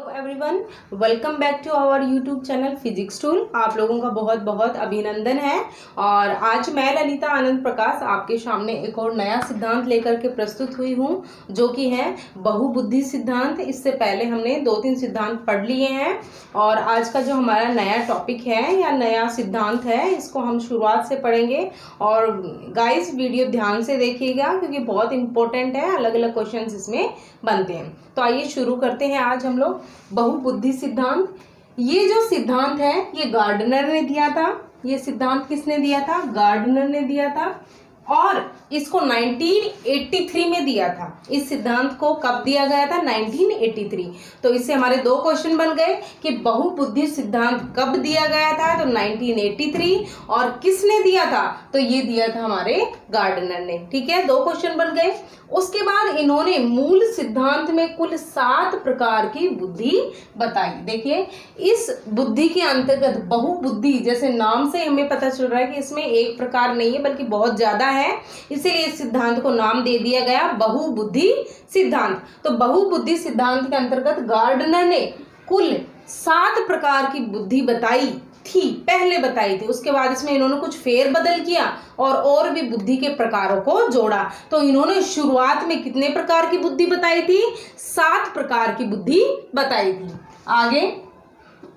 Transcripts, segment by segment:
Hello everyone, welcome back to our YouTube channel physics tool. आप लोगों का बहुत बहुत अभिनंदन है। और आज मैं ललिता आनंद प्रकाश आपके सामने एक और नया सिद्धांत लेकर के प्रस्तुत हुई हूँ, जो कि है बहुबुद्धि सिद्धांत। इससे पहले हमने 2-3 सिद्धांत पढ़ लिए हैं और आज का जो हमारा नया टॉपिक है या नया सिद्धांत है, इसको हम शुरुआत से पढ़ेंगे। और गाइस, वीडियो ध्यान से देखिएगा क्योंकि बहुत इंपॉर्टेंट है, अलग अलग क्वेश्चन इसमें बनते हैं। तो आइए शुरू करते हैं आज हम लोग बहुबुद्धि सिद्धांत। ये जो सिद्धांत है ये गार्डनर ने दिया था। ये सिद्धांत किसने दिया था? गार्डनर ने दिया था और इसको 1983 में दिया था। इस सिद्धांत को कब दिया गया था? 1983। तो इससे हमारे 2 क्वेश्चन बन गए कि बहुबुद्धि सिद्धांत कब दिया गया था, तो 1983। और किसने दिया था? तो ये दिया था हमारे गार्डनर ने। ठीक है, 2 क्वेश्चन बन गए। उसके बाद इन्होंने मूल सिद्धांत में कुल 7 प्रकार की बुद्धि बताई। देखिए, इस बुद्धि के अंतर्गत बहुबुद्धि, जैसे नाम से हमें पता चल रहा है कि इसमें एक प्रकार नहीं है बल्कि बहुत ज्यादा है, इसीलिए इस सिद्धांत को नाम दे दिया गया बहुबुद्धि सिद्धांत। तो बहुबुद्धि सिद्धांत के अंतर्गत गार्डनर ने कुल 7 प्रकार की बुद्धि बताई थी, पहले बताई थी। उसके बाद इसमें इन्होंने कुछ फेरबदल किया और भी बुद्धि के प्रकारों को जोड़ा। तो इन्होंने शुरुआत में कितने प्रकार की बुद्धि बताई थी? 7 प्रकार की बुद्धि बताई थी। आगे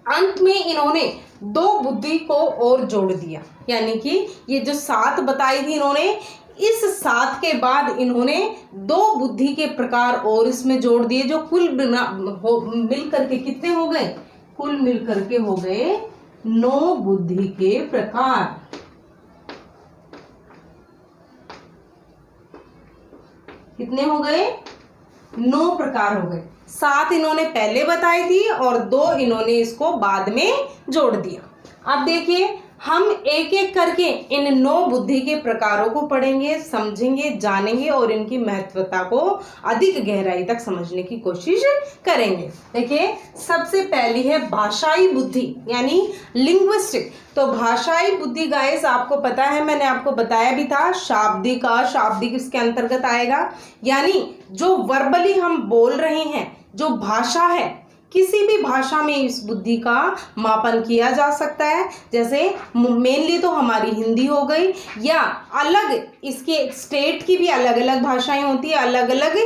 अंत में इन्होंने 2 बुद्धि को और जोड़ दिया, यानी कि ये जो 7 बताई थी इन्होंने, इस 7 के बाद इन्होंने 2 बुद्धि के प्रकार और इसमें जोड़ दिए, जो कुल मिल करके कितने हो गए? कुल मिल करके हो गए 9 बुद्धि के प्रकार। कितने हो गए? 9 प्रकार हो गए। 7 इन्होंने पहले बताई थी और 2 इन्होंने इसको बाद में जोड़ दिया। अब देखिए, हम एक एक करके इन 9 बुद्धि के प्रकारों को पढ़ेंगे, समझेंगे, जानेंगे और इनकी महत्वता को अधिक गहराई तक समझने की कोशिश करेंगे। देखिए, सबसे पहली है भाषाई बुद्धि, यानी लिंग्विस्टिक। तो भाषाई बुद्धि गाइस, आपको पता है, मैंने आपको बताया भी था, शाब्दिक, अशाब्दिक इसके अंतर्गत आएगा। यानी जो वर्बली हम बोल रहे हैं, जो भाषा है, किसी भी भाषा में इस बुद्धि का मापन किया जा सकता है। जैसे मेनली तो हमारी हिंदी हो गई, या अलग इसके स्टेट की भी अलग अलग भाषाएं होती है, अलग अलग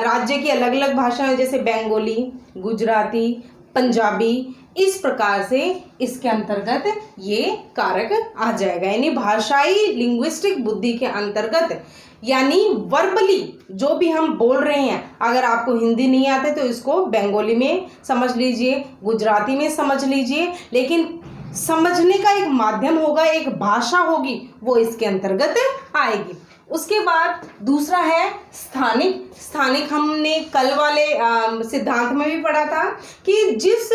राज्य की अलग अलग भाषाएं, जैसे बंगाली, गुजराती, पंजाबी। इस प्रकार से इसके अंतर्गत ये कारक आ जाएगा। यानी भाषाई लिंग्विस्टिक बुद्धि के अंतर्गत, यानी वर्बली जो भी हम बोल रहे हैं, अगर आपको हिंदी नहीं आते तो इसको बंगाली में समझ लीजिए, गुजराती में समझ लीजिए, लेकिन समझने का एक माध्यम होगा, एक भाषा होगी, वो इसके अंतर्गत आएगी। उसके बाद दूसरा है स्थानिक। स्थानिक हमने कल वाले सिद्धांत में भी पढ़ा था कि जिस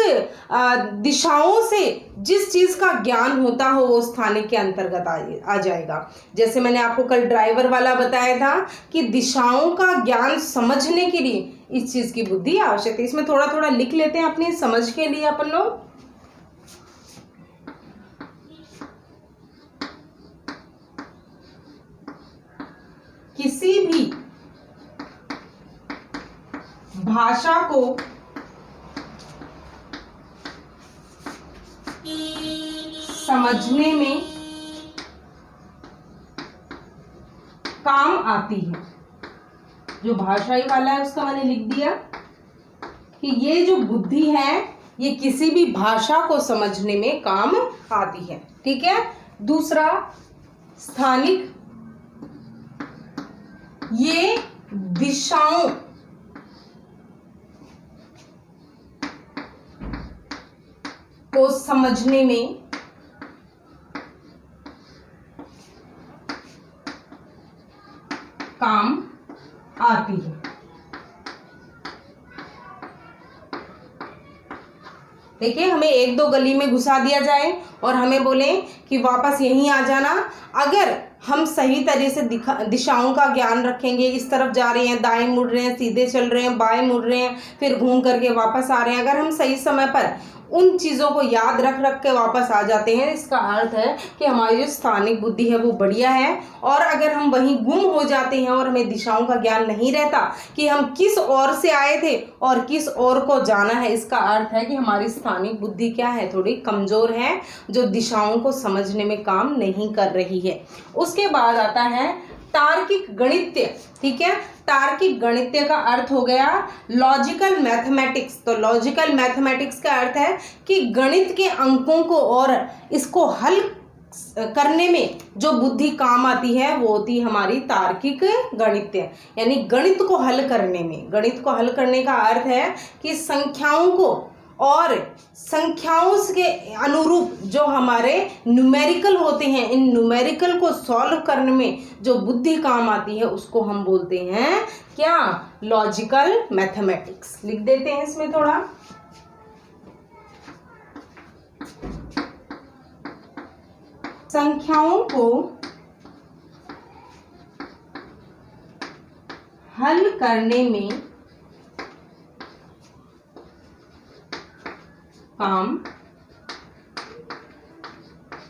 दिशाओं से जिस चीज का ज्ञान होता हो वो स्थानिक के अंतर्गत आ जाएगा। जैसे मैंने आपको कल ड्राइवर वाला बताया था कि दिशाओं का ज्ञान समझने के लिए इस चीज की बुद्धि आवश्यक है। इसमें थोड़ा थोड़ा लिख लेते हैं अपनी समझ के लिए अपन लोग। किसी भी भाषा को समझने में काम आती है। जो भाषाई वाला है उसका मैंने लिख दिया कि ये जो बुद्धि है ये किसी भी भाषा को समझने में काम आती है। ठीक है। दूसरा स्थानिक, ये दिशाओं को समझने में काम आती है। देखिए, हमें 1-2 गली में घुसा दिया जाए और हमें बोले कि वापस यहीं आ जाना, अगर हम सही तरह से दिशाओं का ज्ञान रखेंगे, इस तरफ जा रहे हैं, दाएं मुड़ रहे हैं, सीधे चल रहे हैं, बाएं मुड़ रहे हैं, फिर घूम करके वापस आ रहे हैं, अगर हम सही समय पर उन चीज़ों को याद रख रख के वापस आ जाते हैं। इसका अर्थ है कि हमारी जो स्थानिक बुद्धि है वो बढ़िया है। और अगर हम वहीं गुम हो जाते हैं और हमें दिशाओं का ज्ञान नहीं रहता कि हम किस ओर से आए थे और किस ओर को जाना है, इसका अर्थ है कि हमारी स्थानिक बुद्धि क्या है, थोड़ी कमज़ोर है, जो दिशाओं को समझने में काम नहीं कर रही है। उसके बाद आता है तार्किक गणित्य। ठीक है, तार्किक गणित्य का अर्थ हो गया लॉजिकल मैथमेटिक्स। तो लॉजिकल मैथमेटिक्स का अर्थ है कि गणित के अंकों को और इसको हल करने में जो बुद्धि काम आती है वो होती है हमारी तार्किक गणित्य। यानी गणित को हल करने में, गणित को हल करने का अर्थ है कि संख्याओं को और संख्याओं के अनुरूप जो हमारे न्यूमेरिकल होते हैं, इन न्यूमेरिकल को सॉल्व करने में जो बुद्धि काम आती है उसको हम बोलते हैं क्या, लॉजिकल मैथमेटिक्स। लिख देते हैं इसमें थोड़ा। संख्याओं को हल करने में काम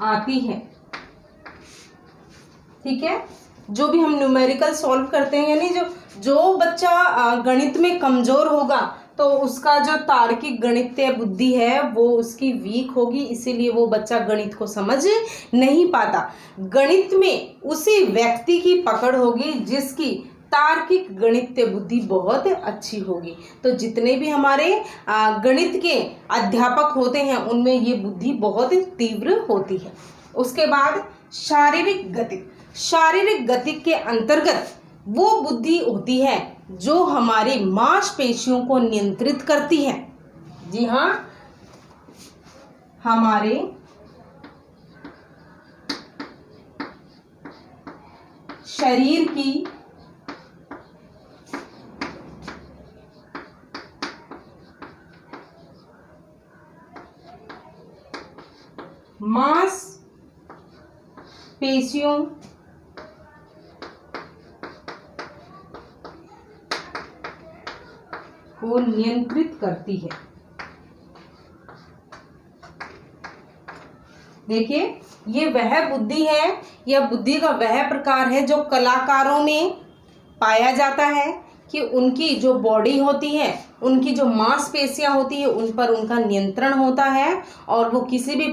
आती है। ठीक है, जो भी हम न्यूमेरिकल सॉल्व करते हैं, यानी जो बच्चा गणित में कमजोर होगा तो उसका जो तार्किक गणितीय बुद्धि है वो उसकी वीक होगी, इसीलिए वो बच्चा गणित को समझ नहीं पाता। गणित में उसी व्यक्ति की पकड़ होगी जिसकी तार्किक गणितीय बुद्धि बहुत अच्छी होगी। तो जितने भी हमारे गणित के अध्यापक होते हैं उनमें ये बुद्धि बहुत तीव्र होती है। उसके बाद शारीरिक गति। शारीरिक गति के अंतर्गत वो बुद्धि होती है जो हमारी मांसपेशियों को नियंत्रित करती है। जी हाँ, हमारे शरीर की मांसपेशियों को नियंत्रित करती है। देखिए, ये वह बुद्धि है या बुद्धि का वह प्रकार है जो कलाकारों में पाया जाता है कि उनकी जो बॉडी होती है, उनकी जो मांसपेशियां होती है, उन पर उनका नियंत्रण होता है और वो किसी भी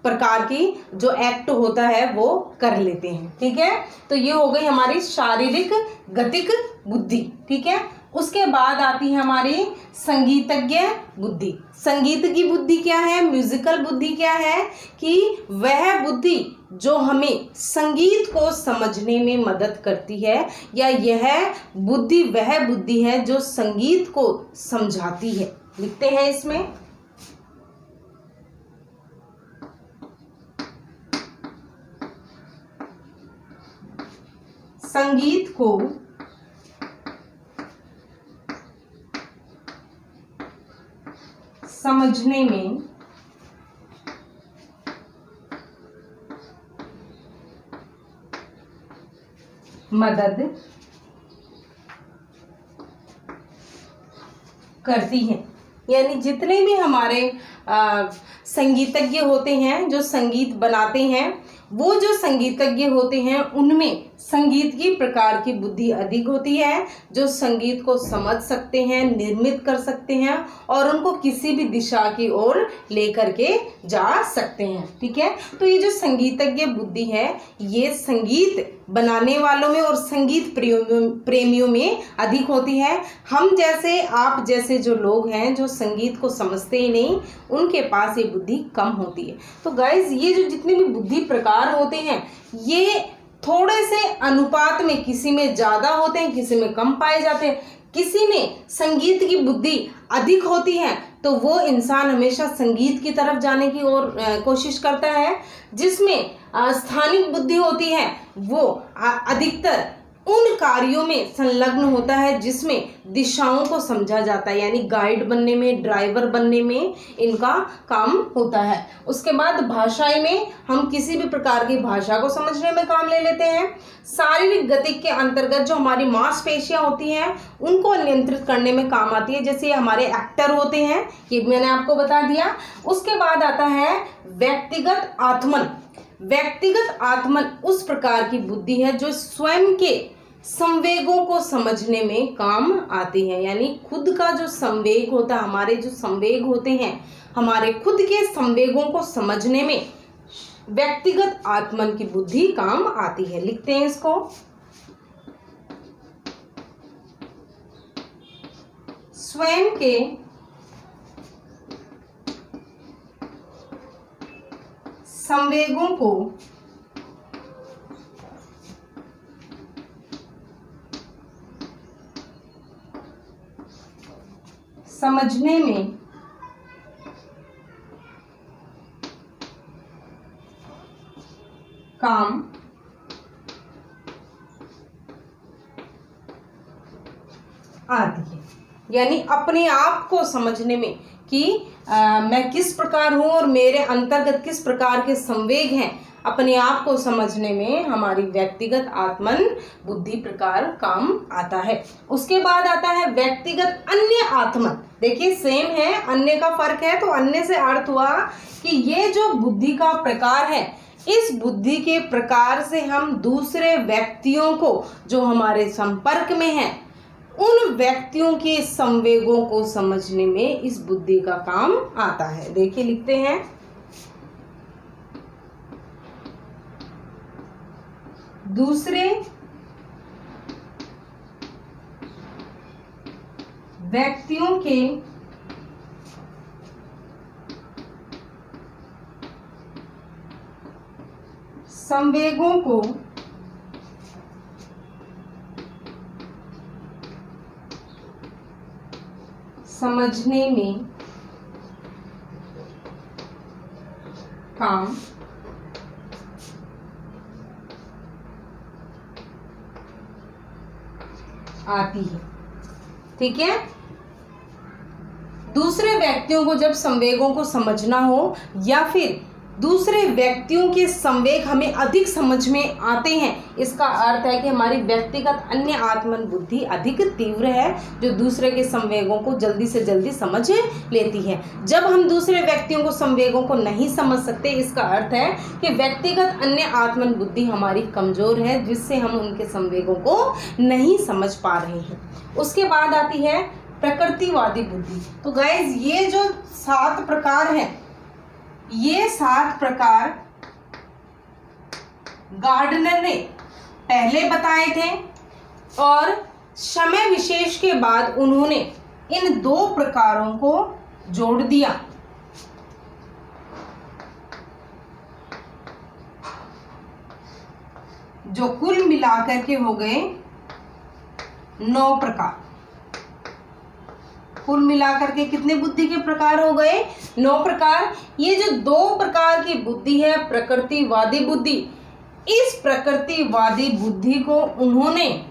प्रकार की जो एक्ट होता है वो कर लेते हैं। ठीक है, तो ये हो गई हमारी शारीरिक गतिक बुद्धि। ठीक है, उसके बाद आती है हमारी संगीतज्ञ बुद्धि। संगीत की बुद्धि क्या है, म्यूजिकल बुद्धि क्या है, कि वह बुद्धि जो हमें संगीत को समझने में मदद करती है, या यह बुद्धि वह बुद्धि है जो संगीत को समझाती है। लिखते हैं इसमें, संगीत को समझने में मदद करती है। यानी जितने भी हमारे संगीतज्ञ होते हैं जो संगीत बनाते हैं, वो जो संगीतज्ञ होते हैं उनमें संगीत की प्रकार की बुद्धि अधिक होती है, जो संगीत को समझ सकते हैं, निर्मित कर सकते हैं और उनको किसी भी दिशा की ओर लेकर के जा सकते हैं। ठीक है, तो ये जो संगीतज्ञ बुद्धि है ये संगीत बनाने वालों में और संगीत प्रेमियों में अधिक होती है। हम जैसे, आप जैसे जो लोग हैं जो संगीत को समझते ही नहीं, उनके पास ये बुद्धि कम होती है। तो गाइज, ये जो जितने भी बुद्धि प्रकार होते हैं ये थोड़े से अनुपात में, किसी में ज़्यादा होते हैं, किसी में कम पाए जाते हैं। किसी में संगीत की बुद्धि अधिक होती है तो वो इंसान हमेशा संगीत की तरफ जाने की ओर कोशिश करता है। जिसमें स्थानिक बुद्धि होती है वो अधिकतर उन कार्यों में संलग्न होता है जिसमें दिशाओं को समझा जाता है, यानी गाइड बनने में, ड्राइवर बनने में इनका काम होता है। उसके बाद भाषाएं में हम किसी भी प्रकार की भाषा को समझने में काम ले लेते हैं। शारीरिक गति के अंतर्गत जो हमारी मांसपेशियां होती हैं उनको नियंत्रित करने में काम आती है, जैसे हमारे एक्टर होते हैं, ये मैंने आपको बता दिया। उसके बाद आता है व्यक्तिगत आत्मन। व्यक्तिगत आत्मन उस प्रकार की बुद्धि है जो स्वयं के संवेगों को समझने में काम आती है, यानी खुद का जो संवेग होता है, हमारे जो संवेग होते हैं, हमारे खुद के संवेगों को समझने में व्यक्तिगत आत्मन की बुद्धि काम आती है। लिखते हैं इसको। स्वयं के संवेगों को समझने में काम आती है, यानी अपने आप को समझने में कि मैं किस प्रकार हूं और मेरे अंतर्गत किस प्रकार के संवेग हैं, अपने आप को समझने में हमारी व्यक्तिगत आत्मन बुद्धि प्रकार काम आता है। उसके बाद आता है व्यक्तिगत अन्य आत्मन। देखिए सेम है, अन्य का फर्क है, तो अन्य से अर्थ हुआ कि ये जो बुद्धि का प्रकार है, इस बुद्धि के प्रकार से हम दूसरे व्यक्तियों को जो हमारे संपर्क में हैं उन व्यक्तियों के संवेगों को समझने में इस बुद्धि का काम आता है। देखिए लिखते हैं। दूसरे व्यक्तियों के संवेगों को समझने में काम आती है। ठीक है, दूसरे व्यक्तियों को जब संवेगों को समझना हो या फिर दूसरे व्यक्तियों के संवेग हमें अधिक समझ में आते हैं, इसका अर्थ है कि हमारी व्यक्तिगत अन्य आत्मन बुद्धि अधिक तीव्र है, जो दूसरे के संवेगों को जल्दी से जल्दी समझ लेती है। जब हम दूसरे व्यक्तियों को संवेगों को नहीं समझ सकते, इसका अर्थ है कि व्यक्तिगत अन्य आत्मन बुद्धि हमारी कमजोर है, जिससे हम उनके संवेगों को नहीं समझ पा रहे हैं। उसके बाद आती है प्रकृतिवादी बुद्धि। तो गाइज ये जो 7 प्रकार हैं, ये 7 प्रकार गार्डनर ने पहले बताए थे और समय विशेष के बाद उन्होंने इन 2 प्रकारों को जोड़ दिया। जो कुल मिलाकर के हो गए 9 प्रकार। कुल मिलाकर के कितने बुद्धि के प्रकार हो गए? 9 प्रकार। ये जो 2 प्रकार की बुद्धि है प्रकृतिवादी बुद्धि, इस प्रकृतिवादी बुद्धि को उन्होंने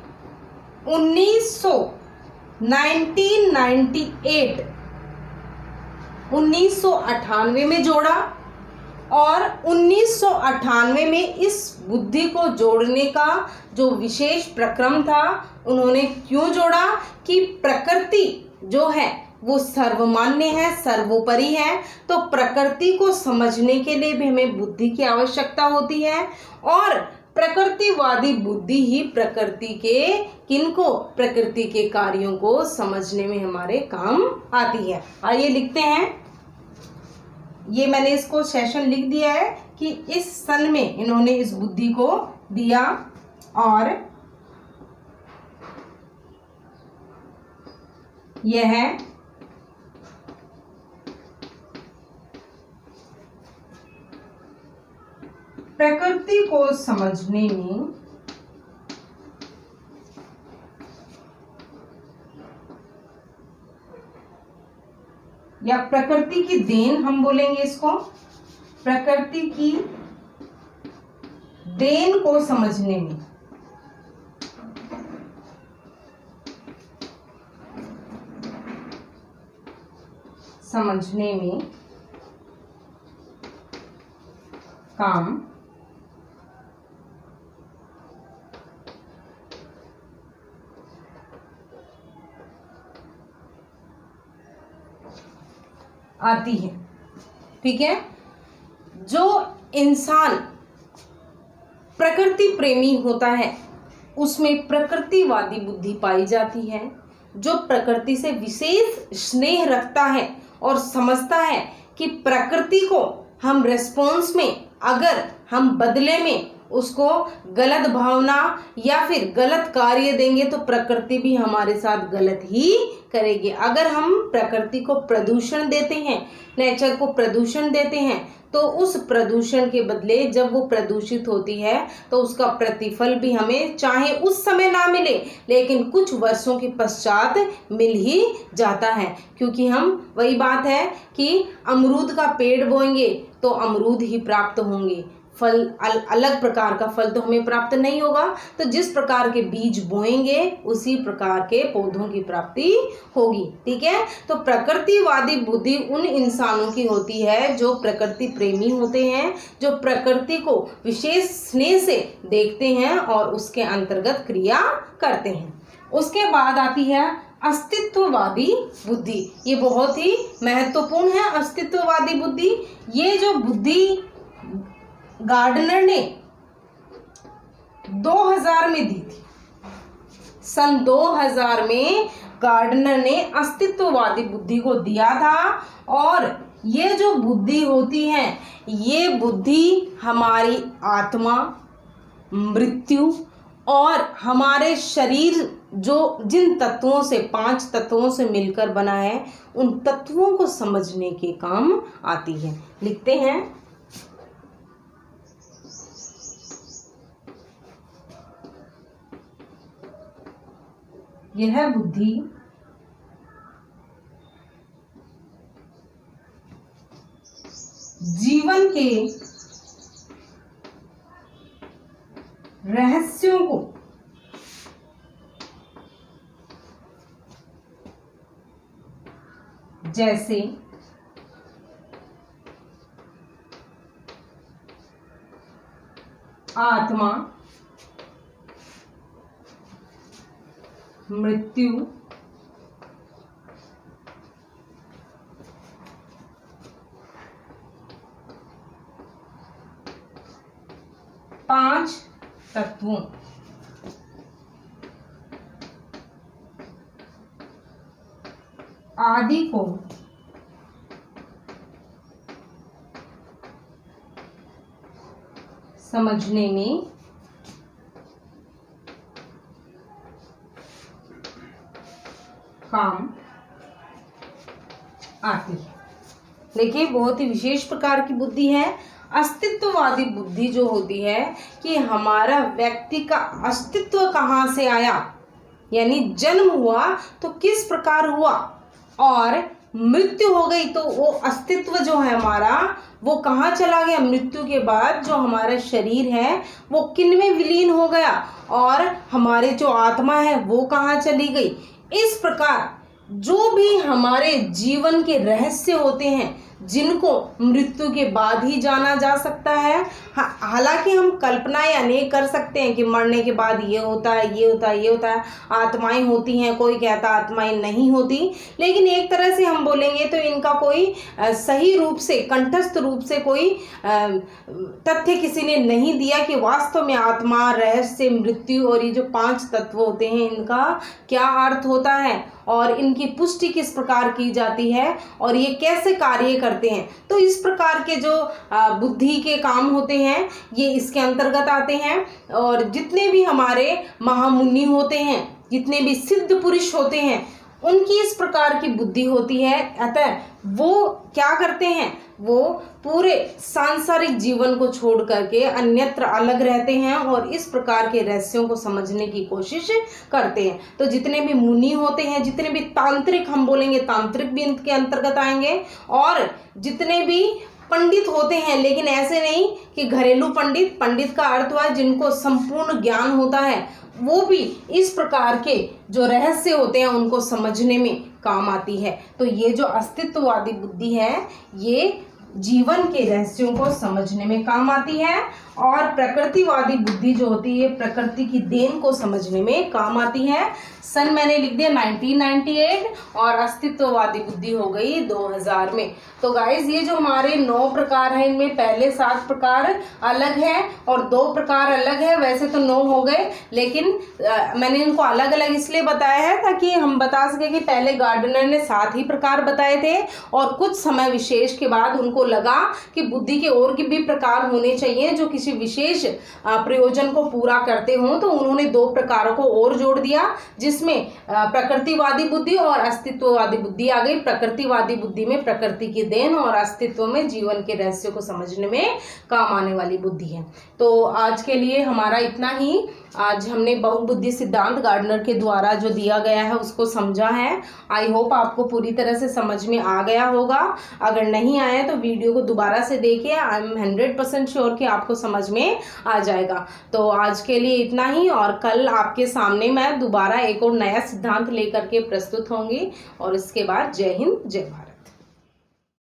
1998 में जोड़ा और 1998 में इस बुद्धि को जोड़ने का जो विशेष प्रक्रम था, उन्होंने क्यों जोड़ा कि प्रकृति जो है वो सर्वमान्य है, सर्वोपरि है, तो प्रकृति को समझने के लिए भी हमें बुद्धि की आवश्यकता होती है और प्रकृतिवादी बुद्धि ही प्रकृति के किनको, प्रकृति के कार्यों को समझने में हमारे काम आती है। आइए लिखते हैं। ये मैंने इसको सेशन लिख दिया है कि इस सन में इन्होंने इस बुद्धि को दिया और यह प्रकृति को समझने में या प्रकृति की देन हम बोलेंगे इसको, प्रकृति की देन को समझने में समझने में काम आती है। ठीक है, जो इंसान प्रकृति प्रेमी होता है उसमें प्रकृतिवादी बुद्धि पाई जाती है। जो प्रकृति से विशेष स्नेह रखता है और समझता है कि प्रकृति को हम रेस्पॉन्स में, अगर हम बदले में उसको गलत भावना या फिर गलत कार्य देंगे तो प्रकृति भी हमारे साथ गलत ही करेगी। अगर हम प्रकृति को प्रदूषण देते हैं, नेचर को प्रदूषण देते हैं, तो उस प्रदूषण के बदले जब वो प्रदूषित होती है तो उसका प्रतिफल भी हमें चाहे उस समय ना मिले लेकिन कुछ वर्षों के पश्चात मिल ही जाता है। क्योंकि हम, वही बात है कि अमरूद का पेड़ बोएंगे तो अमरूद ही प्राप्त होंगे, फल अलग प्रकार का फल तो हमें प्राप्त नहीं होगा। तो जिस प्रकार के बीज बोएंगे उसी प्रकार के पौधों की प्राप्ति होगी। ठीक है, तो प्रकृतिवादी बुद्धि उन इंसानों की होती है जो प्रकृति प्रेमी होते हैं, जो प्रकृति को विशेष स्नेह से देखते हैं और उसके अंतर्गत क्रिया करते हैं। उसके बाद आती है अस्तित्ववादी बुद्धि। ये बहुत ही महत्वपूर्ण है अस्तित्ववादी बुद्धि। ये जो बुद्धि गार्डनर ने 2000 में दी थी। सन 2000 में गार्डनर ने अस्तित्ववादी बुद्धि को दिया था। और ये जो बुद्धि होती है, ये बुद्धि हमारी आत्मा, मृत्यु और हमारे शरीर जो जिन तत्वों से, 5 तत्वों से मिलकर बना है, उन तत्वों को समझने के काम आती है। लिखते हैं, यह बुद्धि जीवन के रहस्यों को जैसे आत्मा, मृत्यु, पांच तत्वों आदि को समझने में काम आती है। देखिए, बहुत ही विशेष प्रकार की बुद्धि है। अस्तित्ववादी बुद्धि जो होती है कि हमारा व्यक्ति का अस्तित्व कहाँ से आया, यानी जन्म हुआ तो किस प्रकार हुआ, और मृत्यु हो गई तो वो अस्तित्व जो है हमारा वो कहाँ चला गया, मृत्यु के बाद जो हमारा शरीर है वो किन में विलीन हो गया, और हमारे जो आत्मा है वो कहाँ चली गई। इस प्रकार जो भी हमारे जीवन के रहस्य होते हैं जिनको मृत्यु के बाद ही जाना जा सकता है। हालांकि हम कल्पनाएं अनेक कर सकते हैं कि मरने के बाद ये होता है, ये होता है, ये होता है, आत्माएं होती हैं, कोई कहता आत्माएं नहीं होती, लेकिन एक तरह से हम बोलेंगे तो इनका कोई सही रूप से, कंठस्थ रूप से कोई तथ्य किसी ने नहीं दिया कि वास्तव में आत्मा, रहस्य, मृत्यु और ये जो 5 तत्व होते हैं इनका क्या अर्थ होता है और इनकी पुष्टि किस प्रकार की जाती है और ये कैसे कार्य करते हैं। तो इस प्रकार के जो बुद्धि के काम होते हैं ये इसके अंतर्गत आते हैं। और जितने भी हमारे महामुनि होते हैं, जितने भी सिद्ध पुरुष होते हैं, उनकी इस प्रकार की बुद्धि होती है। अतः वो क्या करते हैं, वो पूरे सांसारिक जीवन को छोड़ करके अन्यत्र अलग रहते हैं और इस प्रकार के रहस्यों को समझने की कोशिश करते हैं। तो जितने भी मुनि होते हैं, जितने भी तांत्रिक, हम बोलेंगे तांत्रिक भी इनके अंतर्गत आएंगे, और जितने भी पंडित होते हैं, लेकिन ऐसे नहीं कि घरेलू पंडित, पंडित का अर्थ हुआ जिनको संपूर्ण ज्ञान होता है, वो भी इस प्रकार के जो रहस्य होते हैं उनको समझने में काम आती है। तो ये जो अस्तित्ववादी बुद्धि है ये जीवन के रहस्यों को समझने में काम आती है, और प्रकृतिवादी बुद्धि जो होती है प्रकृति की देन को समझने में काम आती है। सन मैंने लिख दिया 1998 और अस्तित्ववादी बुद्धि हो गई 2000 में। तो गाइज ये जो हमारे 9 प्रकार हैं इनमें पहले 7 प्रकार अलग हैं और 2 प्रकार अलग है। वैसे तो 9 हो गए, लेकिन मैंने इनको अलग अलग इसलिए बताया है ताकि हम बता सके कि पहले गार्डनर ने 7 ही प्रकार बताए थे और कुछ समय विशेष के बाद उनको लगा कि बुद्धि के और भी प्रकार होने चाहिए जो किसी विशेष प्रयोजन को पूरा करते हों, तो उन्होंने 2 प्रकारों को और जोड़ दिया जिसमें प्रकृतिवादी बुद्धि और अस्तित्ववादी बुद्धि आ गई। प्रकृतिवादी बुद्धि में प्रकृति की देन और अस्तित्व में जीवन के रहस्यों को समझने में काम आने वाली बुद्धि है। तो आज के लिए हमारा इतना ही। आज हमने बहुबुद्धि सिद्धांत गार्डनर के द्वारा जो दिया गया है उसको समझा है। आई होप आपको पूरी तरह से समझ में आ गया होगा। अगर नहीं आया तो वीडियो को दोबारा से देखिए, आई एम 100% श्योर कि आपको समझ में आ जाएगा। तो आज के लिए इतना ही, और कल आपके सामने मैं दोबारा एक और नया सिद्धांत लेकर के प्रस्तुत होंगी। और इसके बाद जय हिंद, जय भारत।